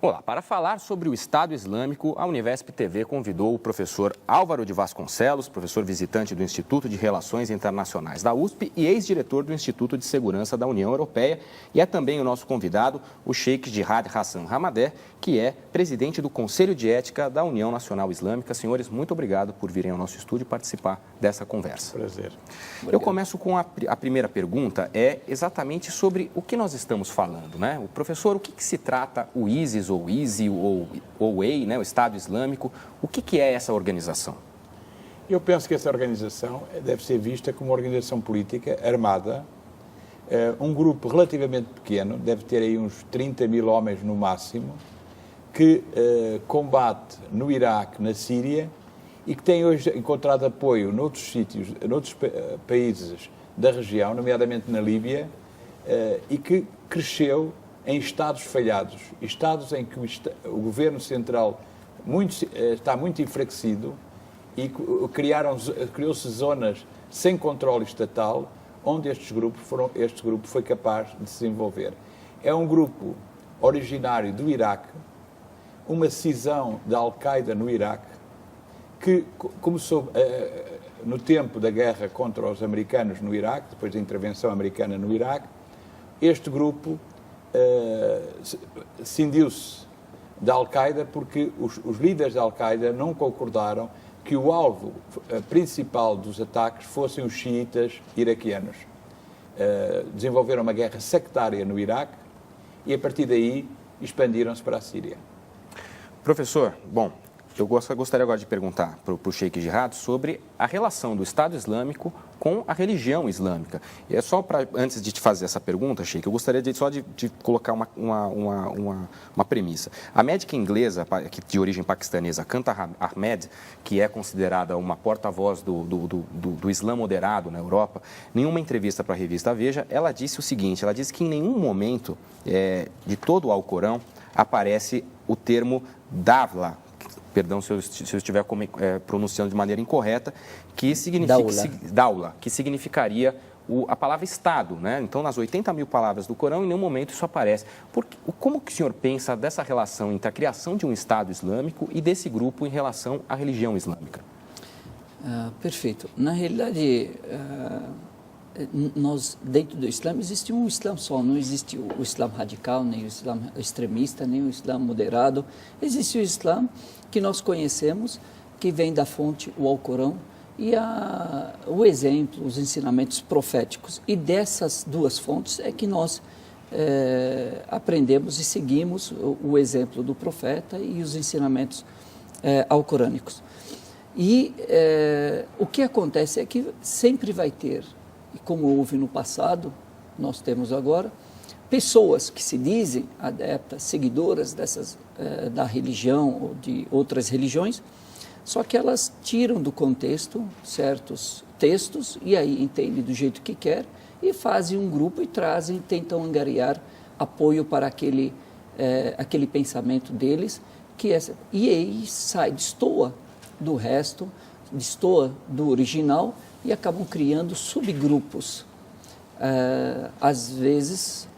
Olá, para falar sobre o Estado Islâmico, a Univesp TV convidou o professor Álvaro de Vasconcelos, professor visitante do Instituto de Relações Internacionais da USP e ex-diretor do Instituto de Segurança da União Europeia. E é também o nosso convidado, o Sheikh Jihad Hassan Hamadeh, que é presidente do Conselho de Ética da União Nacional Islâmica. Senhores, muito obrigado por virem ao nosso estúdio participar dessa conversa. Prazer. Eu começo com a primeira pergunta, é exatamente sobre o que nós estamos falando, né? O professor, o que se trata o ISIS ou ISI ou EI, né, o Estado Islâmico, o que é essa organização? Eu penso que essa organização deve ser vista como uma organização política armada, um grupo relativamente pequeno, deve ter aí uns 30 mil homens no máximo, que combate no Iraque, na Síria, e que tem hoje encontrado apoio noutros sítios, noutros países da região, nomeadamente na Líbia, e que cresceu em estados falhados, estados em que o governo central está muito enfraquecido e criou-se zonas sem controle estatal, onde este grupo foi capaz de se desenvolver. É um grupo originário do Iraque, uma cisão da Al-Qaeda no Iraque, que começou no tempo da guerra contra os americanos no Iraque, depois da intervenção americana no Iraque. Este grupo cindiu-se da Al-Qaeda porque os líderes da Al-Qaeda não concordaram que o alvo principal dos ataques fossem os xiitas iraquianos. Desenvolveram uma guerra sectária no Iraque e, a partir daí, expandiram-se para a Síria. Professor, bom, eu gostaria agora de perguntar para o Sheikh Jihad sobre a relação do Estado Islâmico com a religião islâmica. E é só para, antes de te fazer essa pergunta, Sheikh, eu gostaria de colocar uma premissa. A médica inglesa, de origem paquistanesa, Kanta Ahmed, que é considerada uma porta-voz do Islã moderado na Europa, em uma entrevista para a revista Veja, ela disse o seguinte, ela disse que em nenhum momento de todo o Alcorão aparece o termo Davla, perdão se eu estiver pronunciando de maneira incorreta, que significaria a palavra Estado, né? Então, nas 80 mil palavras do Corão, em nenhum momento isso aparece. Como que o senhor pensa dessa relação entre a criação de um Estado Islâmico e desse grupo em relação à religião islâmica? Perfeito. Na realidade, dentro do Islã, existe um Islã só, não existe o Islã radical, nem o Islã extremista, nem o Islã moderado. Existe o Islã que nós conhecemos, que vem da fonte, o Alcorão, e o exemplo, os ensinamentos proféticos. E dessas duas fontes é que nós aprendemos e seguimos o exemplo do profeta e os ensinamentos alcorânicos. E o que acontece é que sempre vai ter, e como houve no passado, nós temos agora, pessoas que se dizem adeptas, seguidoras da religião ou de outras religiões, só que elas tiram do contexto certos textos e aí entendem do jeito que quer e fazem um grupo e tentam angariar apoio para aquele pensamento deles, e aí destoa do resto, destoa do original e acabam criando subgrupos, às vezes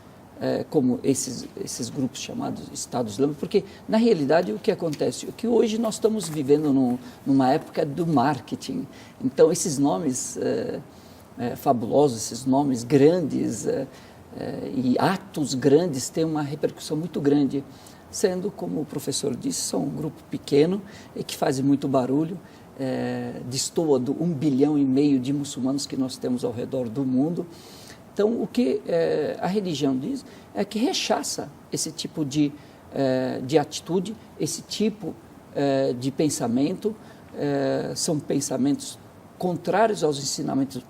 como esses grupos chamados Estado Islâmico, porque na realidade o que acontece é que hoje nós estamos vivendo numa época do marketing, então esses nomes fabulosos, esses nomes grandes e atos grandes têm uma repercussão muito grande, sendo, como o professor disse, são um grupo pequeno e que faz muito barulho, destoa do 1,5 bilhão de muçulmanos que nós temos ao redor do mundo. Então, o que a religião diz é que rechaça esse tipo de atitude, esse tipo de pensamento, são pensamentos contrários aos ensinamentos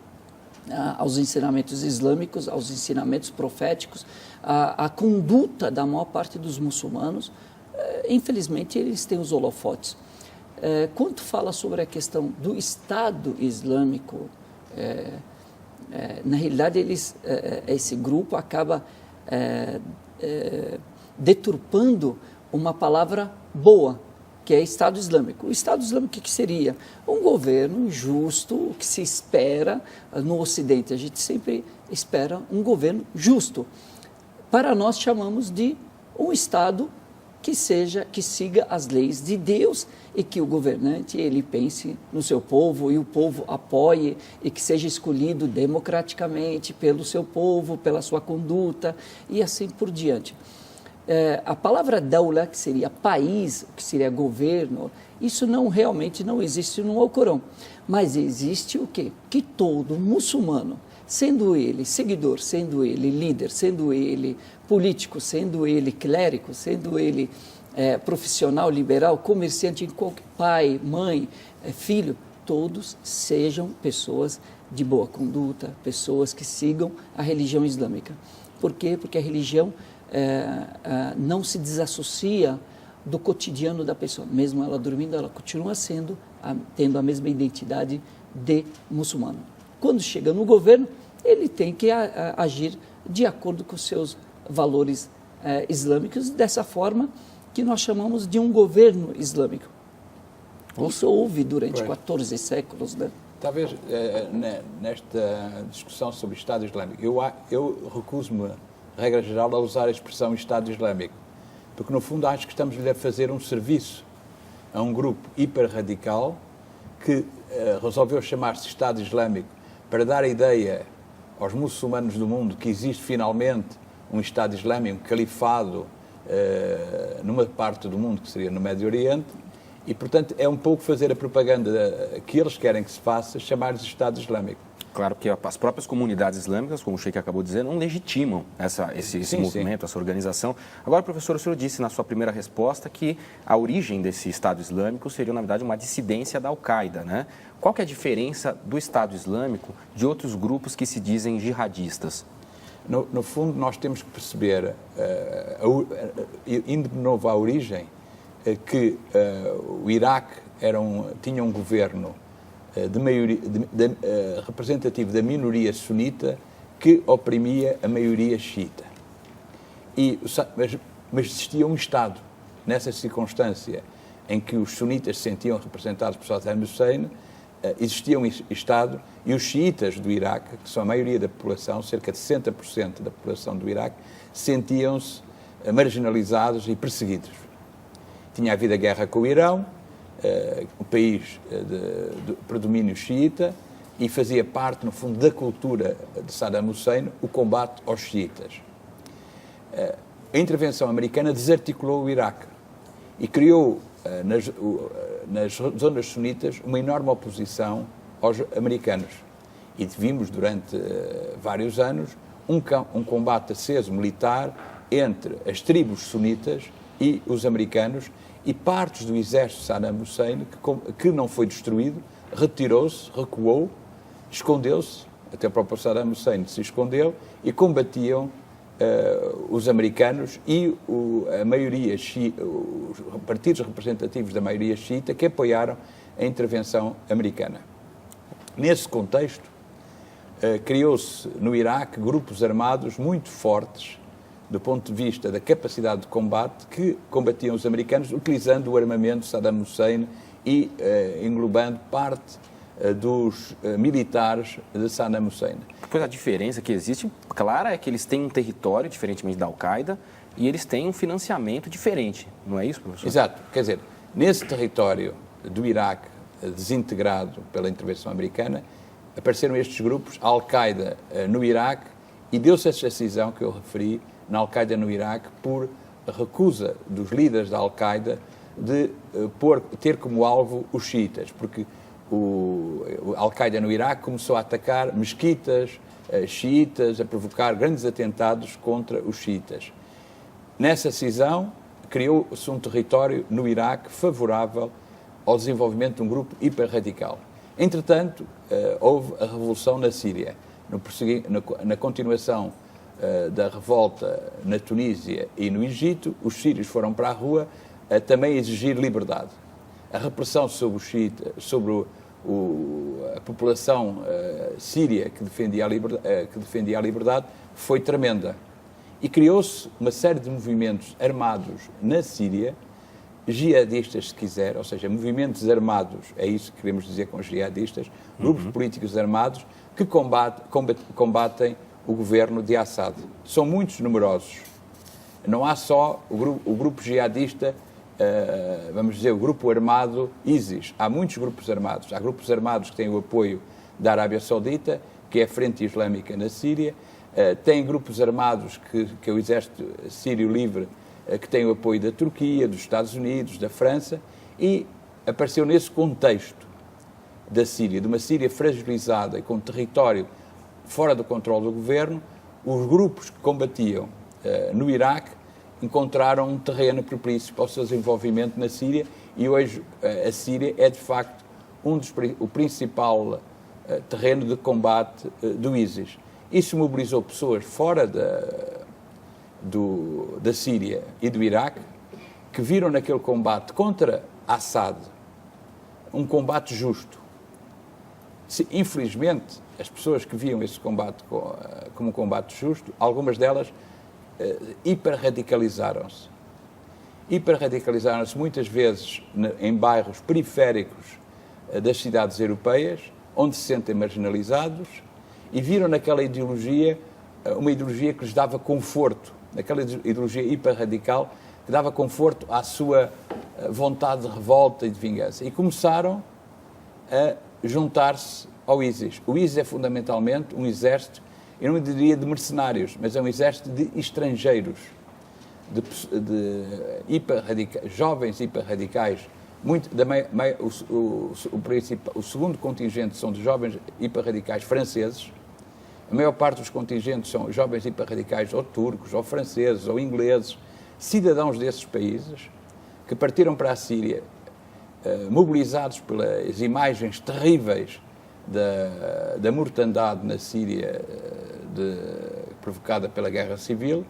islâmicos, aos ensinamentos proféticos, a conduta da maior parte dos muçulmanos. Infelizmente, eles têm os holofotes. Quando fala sobre a questão do Estado Islâmico, na realidade, esse grupo acaba deturpando uma palavra boa, que é Estado Islâmico. O Estado Islâmico, o que seria? Um governo justo, o que se espera no Ocidente. A gente sempre espera um governo justo. Para nós, chamamos de um Estado que siga as leis de Deus e que o governante ele pense no seu povo e o povo apoie e que seja escolhido democraticamente pelo seu povo, pela sua conduta e assim por diante. A palavra Dawla, que seria país, que seria governo, isso realmente não existe no Alcorão. Mas existe o quê? Que todo muçulmano, sendo ele seguidor, sendo ele líder, sendo ele político, sendo ele clérigo, sendo ele profissional, liberal, comerciante, pai, mãe, filho, todos sejam pessoas de boa conduta, pessoas que sigam a religião islâmica. Por quê? Porque a religião não se desassocia do cotidiano da pessoa. Mesmo ela dormindo, ela continua tendo a mesma identidade de muçulmano. Quando chega no governo, ele tem que agir de acordo com os seus valores islâmicos, dessa forma que nós chamamos de um governo islâmico. Isso houve durante 14 séculos, né? Talvez nesta discussão sobre Estado Islâmico, eu recuso-me, regra geral, a usar a expressão Estado Islâmico, porque no fundo acho que estamos a fazer um serviço a um grupo hiper-radical que resolveu chamar-se Estado Islâmico para dar a ideia aos muçulmanos do mundo que existe finalmente um Estado Islâmico, um califado numa parte do mundo, que seria no Médio Oriente, e, portanto, é um pouco fazer a propaganda que eles querem que se faça, chamar-se Estado Islâmico. Claro que as próprias comunidades islâmicas, como o Sheikh acabou de dizer, não legitimam esse movimento, essa organização. Agora, professor, o senhor disse na sua primeira resposta que a origem desse Estado Islâmico seria, na verdade, uma dissidência da Al-Qaeda, né? Qual que é a diferença do Estado Islâmico de outros grupos que se dizem jihadistas? No fundo, nós temos que perceber, indo de novo à origem, que o Iraque tinha um governo representativo da minoria sunita que oprimia a maioria xiita. Mas existia um Estado, nessa circunstância em que os sunitas se sentiam representados por Saddam Hussein, existia um Estado e os xiitas do Iraque, que são a maioria da população, cerca de 60% da população do Iraque, sentiam-se marginalizados e perseguidos. Tinha havido a guerra com o Irão, um país de predomínio xiita, e fazia parte, no fundo, da cultura de Saddam Hussein o combate aos xiitas. A intervenção americana desarticulou o Iraque e criou nas zonas sunitas uma enorme oposição aos americanos. E vimos durante vários anos um combate aceso militar entre as tribos sunitas e os americanos, e partes do exército de Saddam Hussein, que não foi destruído, retirou-se, recuou, escondeu-se, até o próprio Saddam Hussein se escondeu, e combatiam os americanos e a maioria os partidos representativos da maioria xiita que apoiaram a intervenção americana. Nesse contexto, criou-se no Iraque grupos armados muito fortes do ponto de vista da capacidade de combate que combatiam os americanos utilizando o armamento de Saddam Hussein e englobando parte dos militares de Saddam Hussein. Pois a diferença que existe, clara, é que eles têm um território, diferentemente da Al-Qaeda, e eles têm um financiamento diferente, não é isso, professor? Exato. Quer dizer, nesse território do Iraque, desintegrado pela intervenção americana, apareceram estes grupos, a Al-Qaeda no Iraque, e deu-se essa decisão que eu referi, na Al-Qaeda no Iraque, por recusa dos líderes da Al-Qaeda de ter como alvo os xiitas, porque o Al-Qaeda no Iraque começou a atacar mesquitas xiitas, a provocar grandes atentados contra os xiitas. Nessa cisão, criou-se um território no Iraque favorável ao desenvolvimento de um grupo hiperradical. Entretanto, houve a revolução na Síria. Na continuação da revolta na Tunísia e no Egito, os sírios foram para a rua também exigir liberdade. A repressão sobre os xiitas, sobre a população síria que defendia a liberdade foi tremenda. E criou-se uma série de movimentos armados na Síria, jihadistas, se quiser, ou seja, movimentos armados, é isso que queremos dizer com jihadistas, grupos políticos armados que combatem o governo de Assad. São muitos numerosos. Não há só o grupo jihadista, vamos dizer, o grupo armado ISIS. Há muitos grupos armados. Há grupos armados que têm o apoio da Arábia Saudita, que é a Frente Islâmica na Síria. Tem grupos armados que é o Exército Sírio Livre, que tem o apoio da Turquia, dos Estados Unidos, da França, e apareceu nesse contexto da Síria, de uma Síria fragilizada e com território fora do controle do governo, os grupos que combatiam no Iraque encontraram um terreno propício para o seu desenvolvimento na Síria, e hoje a Síria é, de facto, o principal terreno de combate do ISIS. Isso mobilizou pessoas fora da Síria e do Iraque, que viram naquele combate contra Assad um combate justo. Infelizmente, as pessoas que viam esse combate como um combate justo, algumas delas hiperradicalizaram-se. Hiperradicalizaram-se muitas vezes em bairros periféricos das cidades europeias, onde se sentem marginalizados, e viram naquela ideologia uma ideologia que lhes dava conforto, naquela ideologia hiperradical que dava conforto à sua vontade de revolta e de vingança. E começaram a juntar-se ao ISIS. O ISIS é fundamentalmente um exército, eu não diria de mercenários, mas é um exército de estrangeiros, de jovens hiperradicais. O segundo contingente são de jovens hiperradicais franceses. A maior parte dos contingentes são jovens hiperradicais ou turcos, ou franceses, ou ingleses, cidadãos desses países, que partiram para a Síria, mobilizados pelas imagens terríveis da mortandade na Síria provocada pela guerra civil,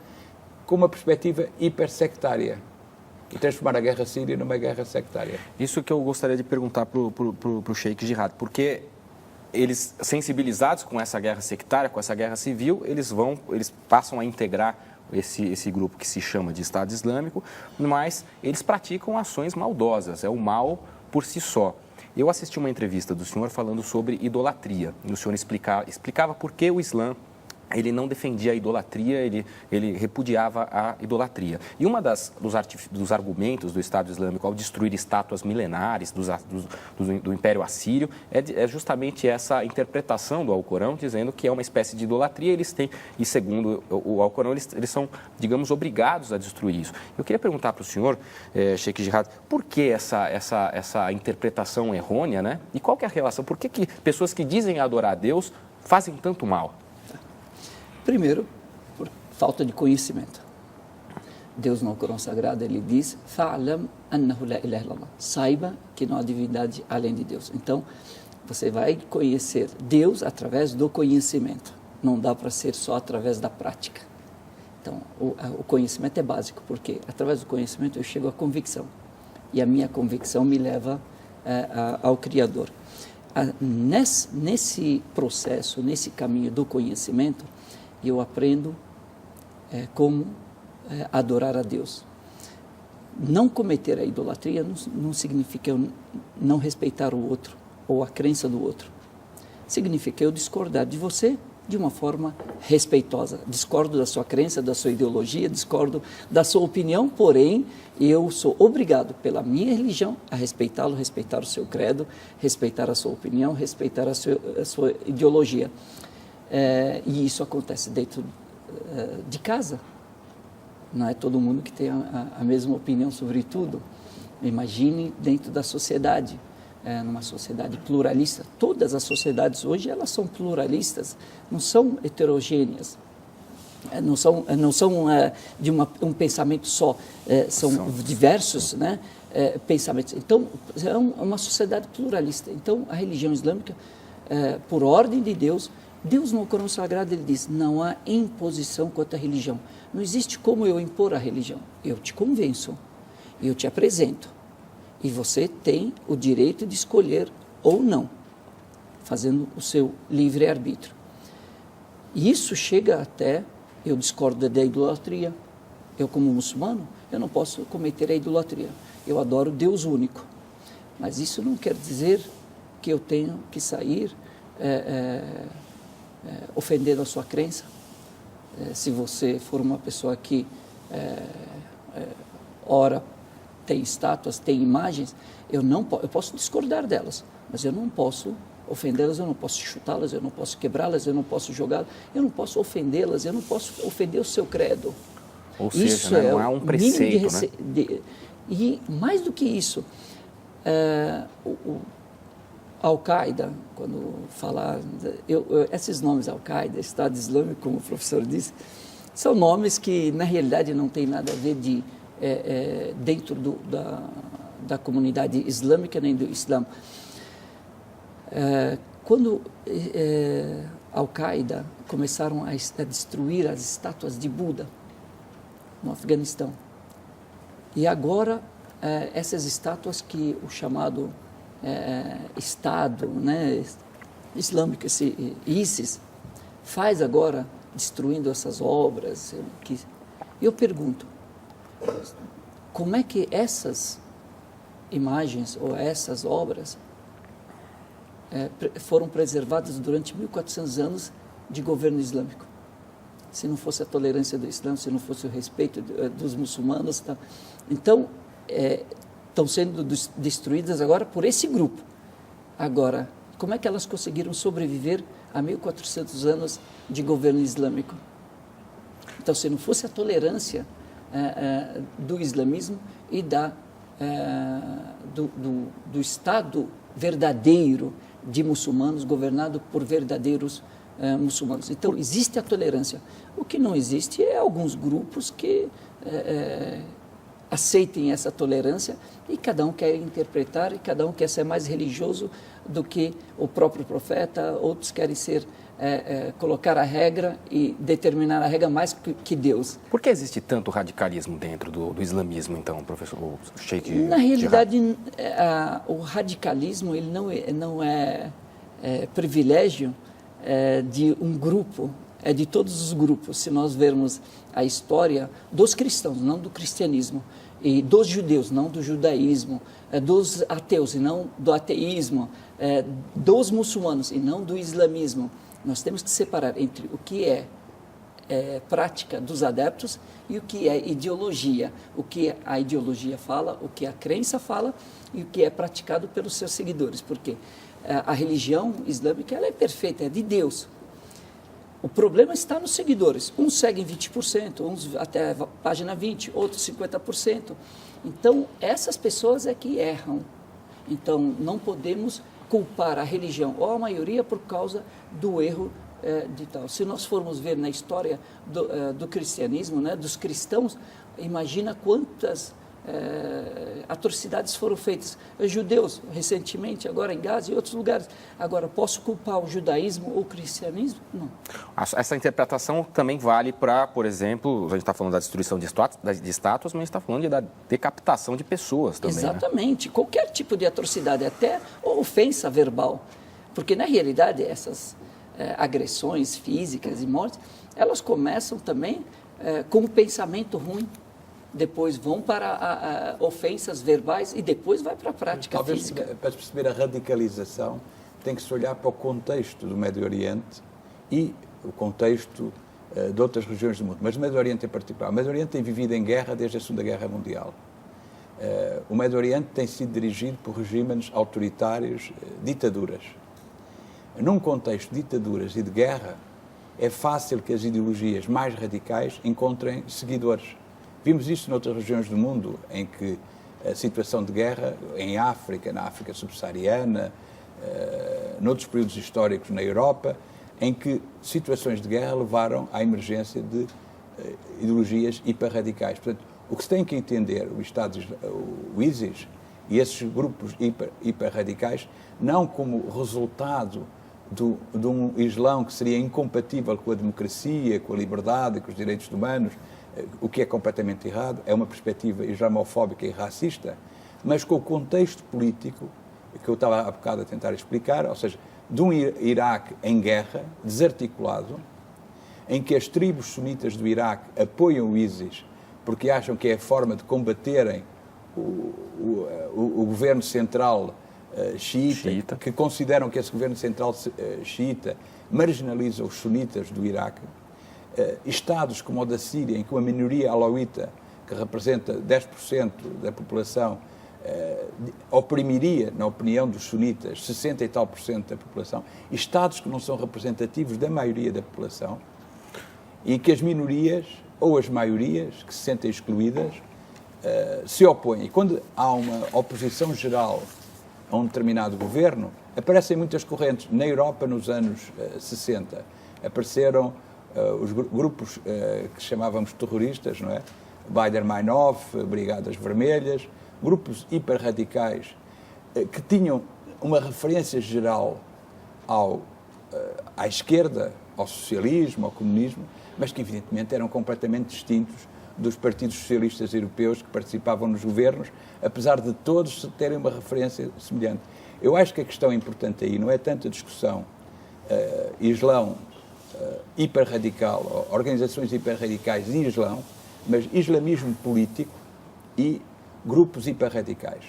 com uma perspectiva hipersectária, e transformar a guerra síria numa guerra sectária. Isso que eu gostaria de perguntar para o Sheikh Jihad, porque eles, sensibilizados com essa guerra sectária, com essa guerra civil, eles passam a integrar esse grupo que se chama de Estado Islâmico, mas eles praticam ações maldosas, é o mal por si só. Eu assisti uma entrevista do senhor falando sobre idolatria, e o senhor explicava por que o Islã ele não defendia a idolatria, ele repudiava a idolatria. E uma dos argumentos do Estado Islâmico ao destruir estátuas milenares do Império Assírio é justamente essa interpretação do Alcorão, dizendo que é uma espécie de idolatria, e segundo o Alcorão, eles são, digamos, obrigados a destruir isso. Eu queria perguntar para o senhor, Sheikh Jihad, por que essa interpretação errônea, né? E qual que é a relação? Por que pessoas que dizem adorar a Deus fazem tanto mal? Primeiro, por falta de conhecimento. Deus no Corão Sagrado, ele diz: "Fa'lam annahu la ilaha illallah". Saiba que não há divindade além de Deus. Então, você vai conhecer Deus através do conhecimento. Não dá para ser só através da prática. Então, o conhecimento é básico, porque através do conhecimento eu chego à convicção. E a minha convicção me leva ao Criador. Nesse processo, nesse caminho do conhecimento, eu aprendo como adorar a Deus. Não cometer a idolatria não significa eu não respeitar o outro ou a crença do outro. Significa eu discordar de você de uma forma respeitosa. Discordo da sua crença, da sua ideologia, discordo da sua opinião, porém eu sou obrigado pela minha religião a respeitá-lo, respeitar o seu credo, respeitar a sua opinião, respeitar a sua ideologia. E isso acontece dentro de casa. Não é todo mundo que tem a mesma opinião sobre tudo. Imagine dentro da sociedade, numa sociedade pluralista. Todas as sociedades hoje elas são pluralistas, não são heterogêneas, não são de um pensamento só, são diversos, né, pensamentos. Então, é uma sociedade pluralista. Então, a religião islâmica, por ordem de Deus, no Corão Sagrado, ele diz: não há imposição quanto à religião. Não existe como eu impor a religião. Eu te convenço, eu te apresento. E você tem o direito de escolher ou não, fazendo o seu livre-arbítrio. E isso chega até, eu discordo da idolatria. Eu, como muçulmano, eu não posso cometer a idolatria. eu adoro Deus único. Mas isso não quer dizer que eu tenho que sair ofendendo a sua crença. Se você for uma pessoa que ora, tem estátuas, tem imagens, eu posso discordar delas, mas eu não posso ofendê-las, eu não posso chutá-las, eu não posso quebrá-las, eu não posso jogá-las, eu não posso ofendê-las, eu não posso ofender o seu credo. Ou seja, isso, né, não é um preceito, E mais do que isso, Al-Qaeda, quando falar, esses nomes Al-Qaeda, Estado Islâmico, como o professor disse, são nomes que na realidade não tem nada a ver dentro da comunidade islâmica nem do Islã. Quando Al-Qaeda começaram a destruir as estátuas de Buda no Afeganistão, e agora essas estátuas que o chamado Estado, né, islâmico, esse ISIS, faz agora, destruindo essas obras, eu pergunto, como é que essas imagens ou essas obras foram preservadas durante 1400 anos de governo islâmico? Se não fosse a tolerância do Islã, se não fosse o respeito dos muçulmanos. Tá? Então, estão sendo destruídas agora por esse grupo. Agora, como é que elas conseguiram sobreviver a 1400 anos de governo islâmico? Então, se não fosse a tolerância do islamismo e do Estado verdadeiro de muçulmanos, governado por verdadeiros muçulmanos. Então, existe a tolerância. O que não existe é alguns grupos que aceitem essa tolerância e cada um quer interpretar e cada um quer ser mais religioso do que o próprio profeta, outros querem colocar a regra e determinar a regra mais que Deus. Por que existe tanto radicalismo dentro do islamismo, então, professor Sheikh? Na realidade, o radicalismo ele não é privilégio de um grupo, é de todos os grupos. Se nós vermos a história dos cristãos, não do cristianismo, e dos judeus, não do judaísmo, dos ateus e não do ateísmo, dos muçulmanos e não do islamismo, nós temos que separar entre o que é prática dos adeptos e o que é ideologia, o que a ideologia fala, o que a crença fala e o que é praticado pelos seus seguidores, porque a religião islâmica ela é perfeita, é de Deus. O problema está nos seguidores. Uns seguem 20%, uns até a página 20%, outros 50%. Então, essas pessoas é que erram. Então, não podemos culpar a religião ou a maioria por causa do erro de tal. Se nós formos ver na história do cristianismo, né, dos cristãos, imagina quantas atrocidades foram feitas. Judeus, recentemente, agora em Gaza e outros lugares. Agora, posso culpar o judaísmo ou o cristianismo? Não. Essa interpretação também vale para, por exemplo, a gente está falando da destruição de estátuas, mas a gente está falando da decapitação de pessoas também. Exatamente. Né? Qualquer tipo de atrocidade, até ofensa verbal. Porque, na realidade, essas agressões físicas e mortes, elas começam também com um pensamento ruim. Depois vão para ofensas verbais e depois vai para a prática física. Para perceber a radicalização, tem que se olhar para o contexto do Médio Oriente e o contexto de outras regiões do mundo, mas o Médio Oriente em particular. O Médio Oriente tem vivido em guerra desde a Segunda Guerra Mundial. O Médio Oriente tem sido dirigido por regimes autoritários, ditaduras. Num contexto de ditaduras e de guerra, é fácil que as ideologias mais radicais encontrem seguidores. Vimos isso noutras regiões do mundo, em que a situação de guerra, em África, na África subsaariana, noutros períodos históricos na Europa, em que situações de guerra levaram à emergência de ideologias hiperradicais. Portanto, o que se tem que entender, o ISIS e esses grupos hiperradicais, não como resultado de um Islão que seria incompatível com a democracia, com a liberdade, com os direitos humanos, o que é completamente errado, é uma perspectiva islamofóbica e racista, mas com o contexto político que eu estava há bocado a tentar explicar, ou seja, de um Iraque em guerra, desarticulado, em que as tribos sunitas do Iraque apoiam o ISIS porque acham que é a forma de combaterem o governo central xiita, que consideram que esse governo central xiita marginaliza os sunitas do Iraque, Estados como o da Síria, em que uma minoria alauíta, que representa 10% da população, oprimiria, na opinião dos sunitas, 60 e tal por cento da população, Estados que não são representativos da maioria da população, e que as minorias, ou as maiorias, que se sentem excluídas, se opõem. E quando há uma oposição geral a um determinado governo, aparecem muitas correntes. Na Europa, nos anos 60, apareceram os grupos que chamávamos terroristas, não é? Baader-Meinhof, Brigadas Vermelhas, grupos hiperradicais que tinham uma referência geral à esquerda, ao socialismo, ao comunismo, mas que evidentemente eram completamente distintos dos partidos socialistas europeus que participavam nos governos, apesar de todos terem uma referência semelhante. Eu acho que a questão importante aí não é tanto a discussão Islão hiperradical, organizações hiperradicais e Islão, mas islamismo político e grupos hiperradicais.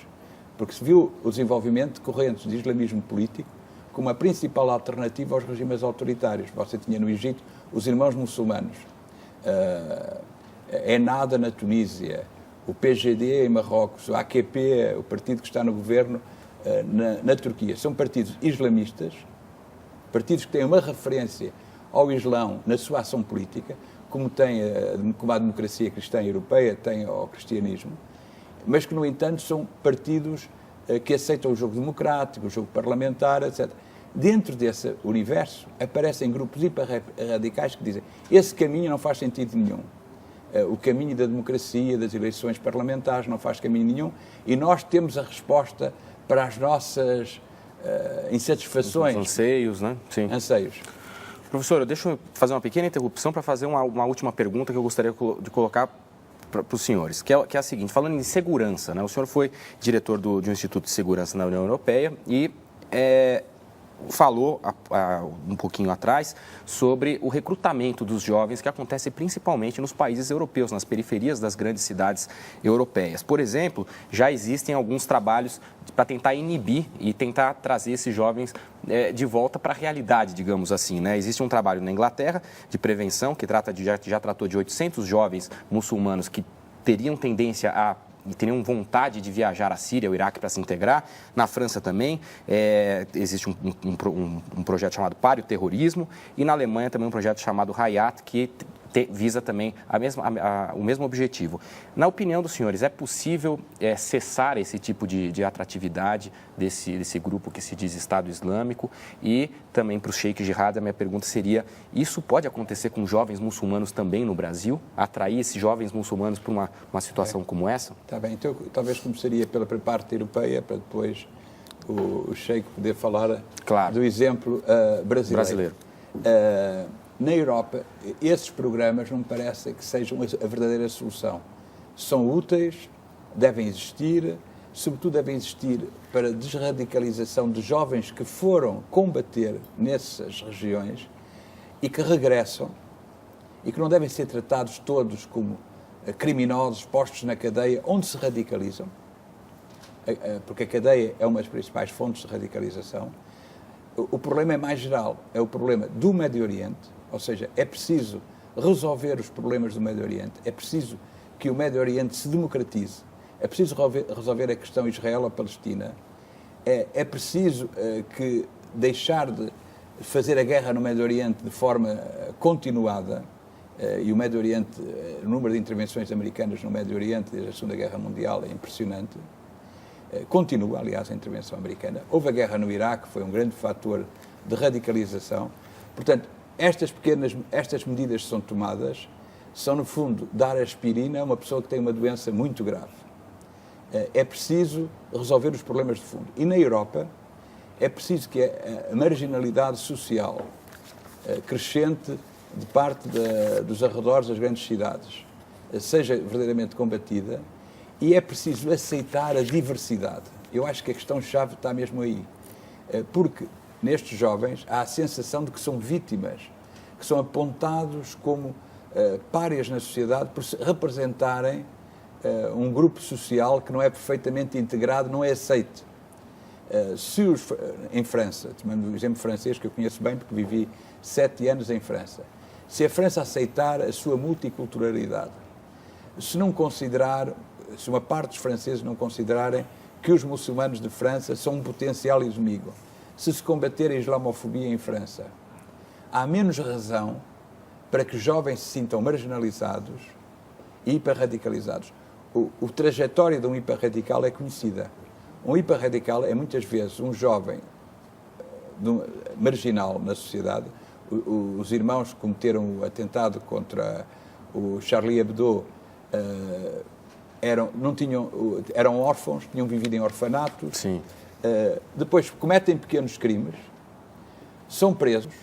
Porque se viu o desenvolvimento de correntes de islamismo político como a principal alternativa aos regimes autoritários. Você tinha no Egito os irmãos muçulmanos, Ennahda na Tunísia, o PJD em Marrocos, o AKP, o partido que está no governo na Turquia. São partidos islamistas, partidos que têm uma referência ao Islão na sua ação política, como a democracia cristã europeia tem ao cristianismo, mas que, no entanto, são partidos que aceitam o jogo democrático, o jogo parlamentar, etc. Dentro desse universo aparecem grupos hiperradicais que dizem esse caminho não faz sentido nenhum. O caminho da democracia, das eleições parlamentares não faz caminho nenhum e nós temos a resposta para as nossas insatisfações. Os anseios, né? Sim. Anseios. Professor, deixa eu fazer uma pequena interrupção para fazer uma última pergunta que eu gostaria de colocar para os senhores, que é a seguinte, falando em segurança, né? O senhor foi diretor de um Instituto de Segurança na União Europeia e falou um pouquinho atrás sobre o recrutamento dos jovens que acontece principalmente nos países europeus, nas periferias das grandes cidades europeias. Por exemplo, já existem alguns trabalhos para tentar inibir e tentar trazer esses jovens de volta para a realidade, digamos assim, né? Existe um trabalho na Inglaterra de prevenção que já tratou de 800 jovens muçulmanos que teriam tendência e teriam vontade de viajar à Síria, ao Iraque para se integrar. Na França também existe um projeto chamado Pare o Terrorismo e na Alemanha também um projeto chamado Hayat que visa também o mesmo objetivo. Na opinião dos senhores, é possível cessar esse tipo de atratividade desse grupo que se diz Estado Islâmico? E também para o Sheikh Jihad, a minha pergunta seria, isso pode acontecer com jovens muçulmanos também no Brasil? Atrair esses jovens muçulmanos para uma situação como essa? Está bem, então talvez começaria pela parte europeia, para depois o Sheikh poder falar do exemplo brasileiro. Na Europa, esses programas não me parece que sejam a verdadeira solução. São úteis, devem existir, sobretudo devem existir para a desradicalização de jovens que foram combater nessas regiões e que regressam e que não devem ser tratados todos como criminosos postos na cadeia onde se radicalizam, porque a cadeia é uma das principais fontes de radicalização. O problema é mais geral, é o problema do Médio Oriente. Ou seja, é preciso resolver os problemas do Médio Oriente, é preciso que o Médio Oriente se democratize, é preciso resolver a questão Israel-Palestina, é preciso que deixar de fazer a guerra no Médio Oriente de forma continuada, e o Médio Oriente, o número de intervenções americanas no Médio Oriente desde a Segunda Guerra Mundial é impressionante. Continua, aliás, a intervenção americana. Houve a guerra no Iraque, foi um grande fator de radicalização. Portanto, estas medidas que são tomadas são, no fundo, dar aspirina a uma pessoa que tem uma doença muito grave. É preciso resolver os problemas de fundo. E na Europa é preciso que a marginalidade social crescente de parte dos arredores das grandes cidades seja verdadeiramente combatida e é preciso aceitar a diversidade. Eu acho que a questão-chave está mesmo aí. Porque nestes jovens há a sensação de que são vítimas, que são apontados como párias na sociedade por representarem um grupo social que não é perfeitamente integrado, não é aceito. Em França, tomando o exemplo francês, que eu conheço bem porque vivi 7 anos em França, se a França aceitar a sua multiculturalidade, se uma parte dos franceses não considerarem que os muçulmanos de França são um potencial inimigo, se combater a islamofobia em França, há menos razão para que os jovens se sintam marginalizados e hiperradicalizados. A trajetória de um hiperradical é conhecida. Um hiperradical é muitas vezes um jovem marginal na sociedade. Os irmãos que cometeram o atentado contra o Charlie Hebdo eram órfãos, tinham vivido em orfanatos. Sim. Depois cometem pequenos crimes, são presos,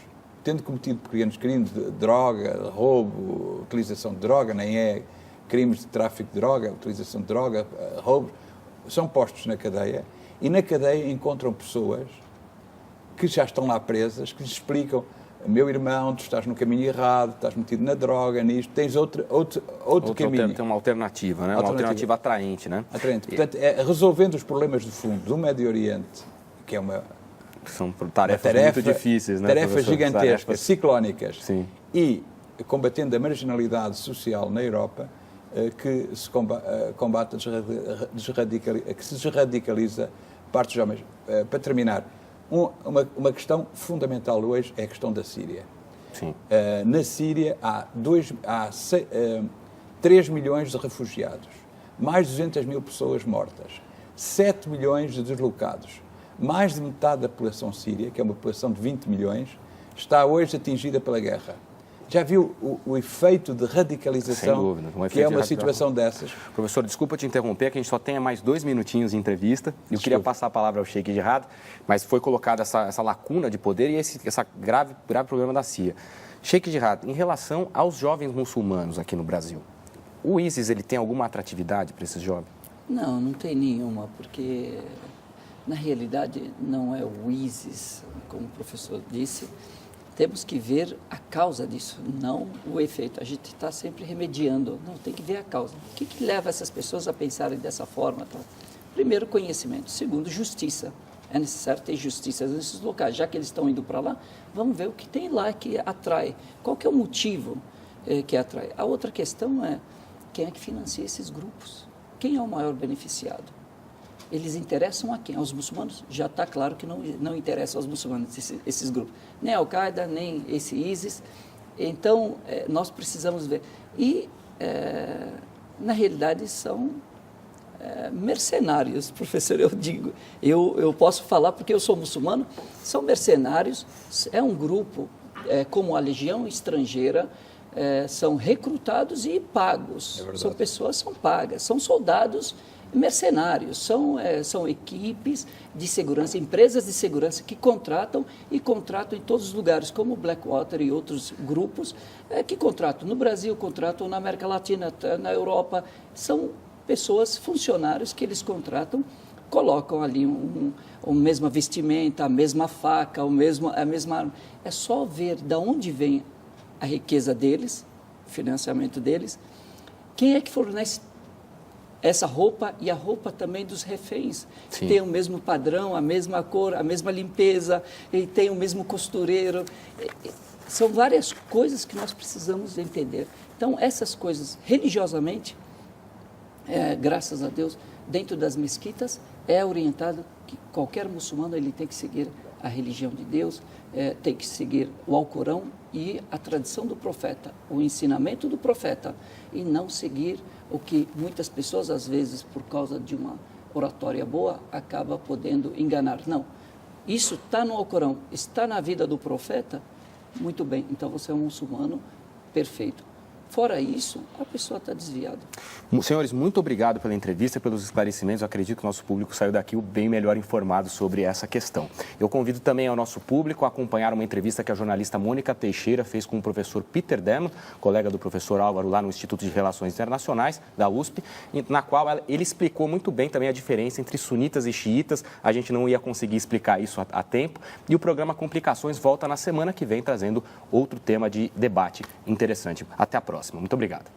tendo cometido pequenos crimes de droga, roubo, utilização de droga, nem é crimes de tráfico de droga, utilização de droga, roubos, são postos na cadeia e na cadeia encontram pessoas que já estão lá presas, que lhes explicam: meu irmão, tu estás no caminho errado, estás metido na droga, nisto, tens outro caminho. Tem uma alternativa, né? Uma alternativa atraente, né? Atraente. Portanto, resolvendo os problemas de fundo do Médio Oriente, que é são tarefas muito difíceis, né? Tarefas gigantescas, ciclónicas. Sim. E combatendo a marginalidade social na Europa, que se combate que se desradicaliza parte dos jovens. Para terminar, uma questão fundamental hoje é a questão da Síria. Sim. Na Síria há 3 milhões de refugiados, mais de 200 mil pessoas mortas, 7 milhões de deslocados. Mais de metade da população síria, que é uma população de 20 milhões, está hoje atingida pela guerra. Já viu o efeito de radicalização? Sem dúvida, que é uma situação dessas? Professor, desculpa te interromper, que a gente só tenha mais 2 minutinhos de entrevista. Eu queria passar a palavra ao Sheikh Jihad, mas foi colocada essa lacuna de poder e esse grave problema da Síria. Sheikh Jihad, em relação aos jovens muçulmanos aqui no Brasil, o ISIS ele tem alguma atratividade para esses jovens? Não, não tem nenhuma, porque na realidade não é o ISIS, como o professor disse. Temos que ver a causa disso, não o efeito. A gente está sempre remediando, não, tem que ver a causa. O que leva essas pessoas a pensarem dessa forma? Tá? Primeiro, conhecimento. Segundo, justiça. É necessário ter justiça nesses locais. Já que eles estão indo para lá, vamos ver o que tem lá que atrai. Qual que é o motivo que atrai? A outra questão é quem é que financia esses grupos? Quem é o maior beneficiado? Eles interessam a quem? Aos muçulmanos? Já está claro que não interessa aos muçulmanos esses grupos. Nem a Al-Qaeda, nem esse ISIS. Então, nós precisamos ver. E, na realidade, são mercenários, professor, eu digo. Eu posso falar porque eu sou muçulmano. São mercenários, é um grupo, como a Legião Estrangeira, são recrutados e pagos. São pessoas, são pagas, são soldados mercenários, são equipes de segurança, empresas de segurança que contratam em todos os lugares, como o Blackwater e outros grupos que contratam no Brasil, contratam na América Latina, na Europa. São pessoas, funcionários que eles contratam, colocam ali a mesma vestimenta, a mesma faca, a mesma arma. É só ver de onde vem a riqueza deles, o financiamento deles, quem é que fornece essa roupa e a roupa também dos reféns. Sim. Tem o mesmo padrão, a mesma cor, a mesma limpeza, e tem o mesmo costureiro. São várias coisas que nós precisamos entender. Então, essas coisas, religiosamente, graças a Deus, dentro das mesquitas, é orientado que qualquer muçulmano ele tem que seguir a religião de Deus, tem que seguir o Alcorão e a tradição do profeta, o ensinamento do profeta, e não seguir o que muitas pessoas, às vezes, por causa de uma oratória boa, acaba podendo enganar. Não, isso está no Alcorão, está na vida do profeta, muito bem, então você é um muçulmano perfeito. Fora isso, a pessoa está desviada. Senhores, muito obrigado pela entrevista e pelos esclarecimentos. Eu acredito que o nosso público saiu daqui bem melhor informado sobre essa questão. Eu convido também ao nosso público a acompanhar uma entrevista que a jornalista Mônica Teixeira fez com o professor Peter Demo, colega do professor Álvaro lá no Instituto de Relações Internacionais da USP, na qual ele explicou muito bem também a diferença entre sunitas e xiitas. A gente não ia conseguir explicar isso a tempo. E o programa Complicações volta na semana que vem trazendo outro tema de debate interessante. Até a próxima. Muito obrigado.